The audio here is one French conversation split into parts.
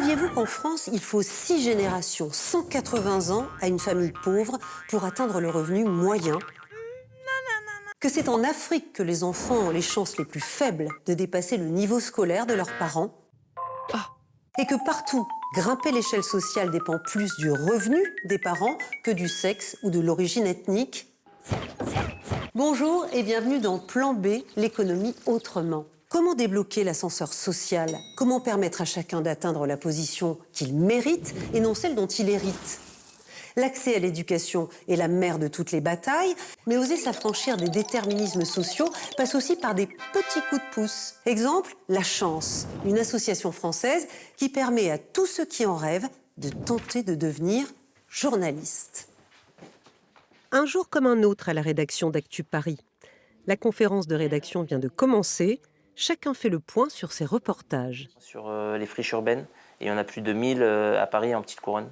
Saviez-vous qu'en France, il faut 6 générations, 180 ans à une famille pauvre pour atteindre le revenu moyen? Que c'est en Afrique que les enfants ont les chances les plus faibles de dépasser le niveau scolaire de leurs parents? Et que partout, grimper l'échelle sociale dépend plus du revenu des parents que du sexe ou de l'origine ethnique? Bonjour et bienvenue dans Plan B, l'économie autrement. Comment débloquer l'ascenseur social? Comment permettre à chacun d'atteindre la position qu'il mérite et non celle dont il hérite? L'accès à l'éducation est la mère de toutes les batailles, mais oser s'affranchir des déterminismes sociaux passe aussi par des petits coups de pouce. Exemple, La Chance, une association française qui permet à tous ceux qui en rêvent de tenter de devenir journaliste. Un jour comme un autre à la rédaction d'Actu Paris. La conférence de rédaction vient de commencer. Chacun fait le point sur ses reportages. Sur les friches urbaines, et il y en a plus de 1000 à Paris en petite couronne.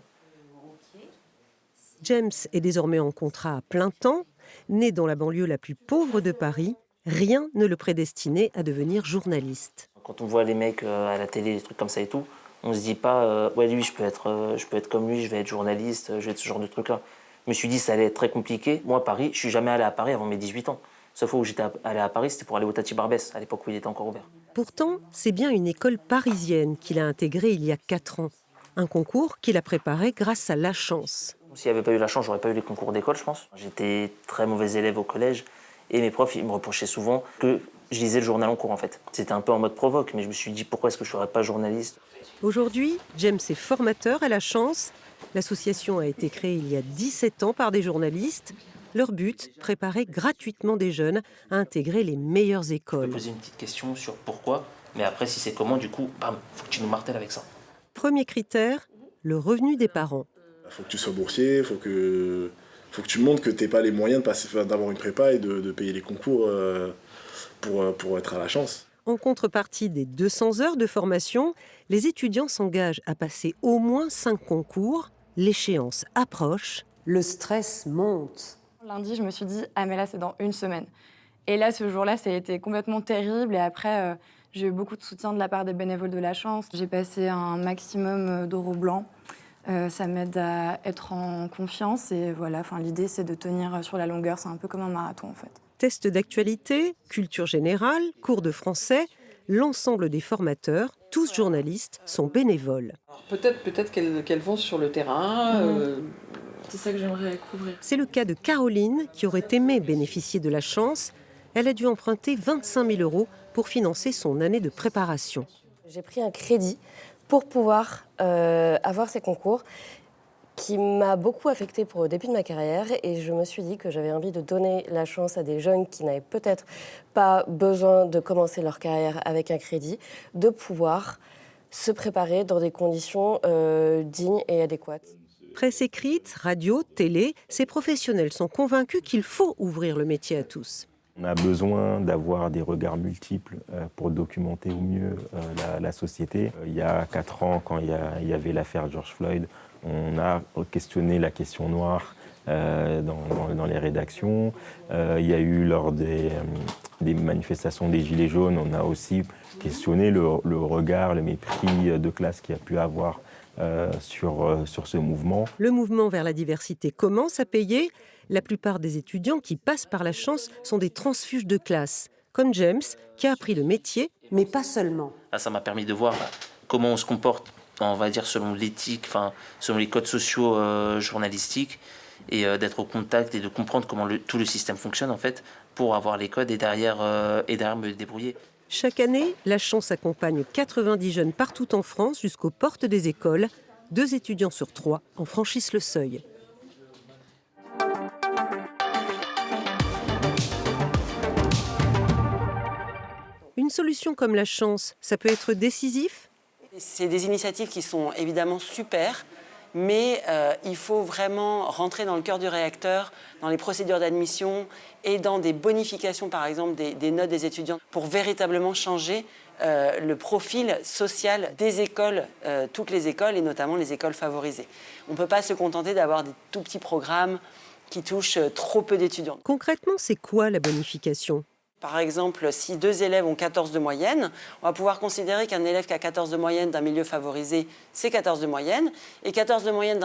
James est désormais en contrat à plein temps. Né dans la banlieue la plus pauvre de Paris, rien ne le prédestinait à devenir journaliste. Quand on voit les mecs à la télé, des trucs comme ça et tout, on se dit pas ouais, lui je peux être comme lui, je vais être journaliste, je vais être ce genre de truc là. Je me suis dit ça allait être très compliqué. Moi à Paris, je suis jamais allé à Paris avant mes 18 ans. Sauf fois où j'étais allé à Paris, c'était pour aller au Tati Barbès, à l'époque où il était encore ouvert. Pourtant, c'est bien une école parisienne qu'il a intégrée il y a 4 ans. Un concours qu'il a préparé grâce à La Chance. S'il n'y avait pas eu la chance, j'aurais pas eu les concours d'école, je pense. J'étais très mauvais élève au collège et mes profs ils me reprochaient souvent que je lisais le journal en cours en fait. C'était un peu en mode provoque, mais je me suis dit pourquoi est-ce que je ne serais pas journaliste? Aujourd'hui, James est formateur à La Chance. L'association a été créée il y a 17 ans par des journalistes. Leur but, préparer gratuitement des jeunes à intégrer les meilleures Je écoles. peux poser une petite question sur pourquoi, mais après si c'est comment, du coup, bam, faut que tu nous martèles avec ça. Premier critère, le revenu des parents. Il faut que tu sois boursier, il faut que tu montres que tu n'as pas les moyens d'avoir une prépa et de payer les concours pour être à La Chance. En contrepartie des 200 heures de formation, les étudiants s'engagent à passer au moins 5 concours. L'échéance approche, le stress monte. Lundi, je me suis dit, ah mais là, c'est dans une semaine. Et là, ce jour-là, ça a été complètement terrible. Et après, j'ai eu beaucoup de soutien de la part des bénévoles de La Chance. J'ai passé un maximum d'euros blancs. Ça m'aide à être en confiance. Et voilà, l'idée, c'est de tenir sur la longueur. C'est un peu comme un marathon, en fait. Test d'actualité, culture générale, cours de français, l'ensemble des formateurs, tous journalistes, sont bénévoles. Peut-être qu'elles vont sur le terrain. C'est ça que j'aimerais couvrir. C'est le cas de Caroline, qui aurait aimé bénéficier de La Chance. Elle a dû emprunter 25 000 € pour financer son année de préparation. J'ai pris un crédit pour pouvoir avoir ces concours qui m'a beaucoup affectée pour le début de ma carrière et je me suis dit que j'avais envie de donner la chance à des jeunes qui n'avaient peut-être pas besoin de commencer leur carrière avec un crédit, de pouvoir se préparer dans des conditions dignes et adéquates. Presse écrite, radio, télé, ces professionnels sont convaincus qu'il faut ouvrir le métier à tous. On a besoin d'avoir des regards multiples pour documenter au mieux la société. Il y a 4 ans, quand il y avait l'affaire George Floyd, on a questionné la question noire dans les rédactions. Il y a eu lors des manifestations des Gilets jaunes, on a aussi questionné le regard, le mépris de classe qu'il y a pu avoir sur ce mouvement. Le mouvement vers la diversité commence à payer. La plupart des étudiants qui passent par La Chance sont des transfuges de classe, comme James, qui a appris le métier, mais pas seulement. Là, ça m'a permis de voir comment on se comporte, on va dire selon l'éthique, selon les codes sociaux journalistiques, et d'être au contact et de comprendre comment tout le système fonctionne en fait, pour avoir les codes et derrière me débrouiller. Chaque année, La Chance accompagne 90 jeunes partout en France jusqu'aux portes des écoles. 2 étudiants sur 3 en franchissent le seuil. Une solution comme La Chance, ça peut être décisif ? C'est des initiatives qui sont évidemment super, mais il faut vraiment rentrer dans le cœur du réacteur, dans les procédures d'admission et dans des bonifications, par exemple, des notes des étudiants, pour véritablement changer le profil social des écoles, toutes les écoles, et notamment les écoles favorisées. On ne peut pas se contenter d'avoir des tout petits programmes qui touchent trop peu d'étudiants. Concrètement, c'est quoi la bonification ? Par exemple, si 2 élèves ont 14 de moyenne, on va pouvoir considérer qu'un élève qui a 14 de moyenne d'un milieu favorisé, c'est 14 de moyenne. Et 14 de moyenne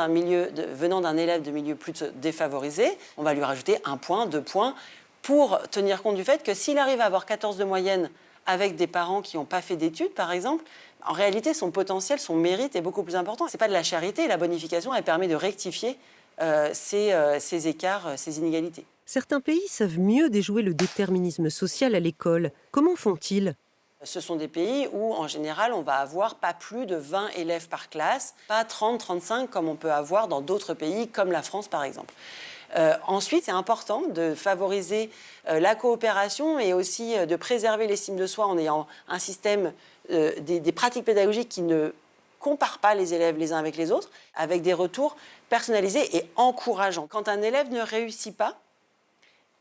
venant d'un élève de milieu plus défavorisé, on va lui rajouter 1 point, 2 points, pour tenir compte du fait que s'il arrive à avoir 14 de moyenne avec des parents qui n'ont pas fait d'études, par exemple, en réalité, son potentiel, son mérite est beaucoup plus important. Ce n'est pas de la charité, la bonification, elle permet de rectifier ces écarts, ces inégalités. Certains pays savent mieux déjouer le déterminisme social à l'école. Comment font-ils ? Ce sont des pays où, en général, on va avoir pas plus de 20 élèves par classe, pas 30, 35 comme on peut avoir dans d'autres pays, comme la France, par exemple. Ensuite, c'est important de favoriser la coopération et aussi de préserver l'estime de soi en ayant un système, des pratiques pédagogiques qui ne comparent pas les élèves les uns avec les autres, avec des retours personnalisés et encourageants. Quand un élève ne réussit pas,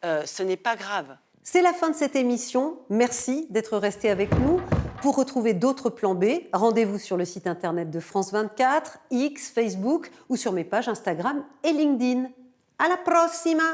ce n'est pas grave. C'est la fin de cette émission. Merci d'être resté avec nous. Pour retrouver d'autres plans B, rendez-vous sur le site internet de France 24, X, Facebook ou sur mes pages Instagram et LinkedIn. À la prossima!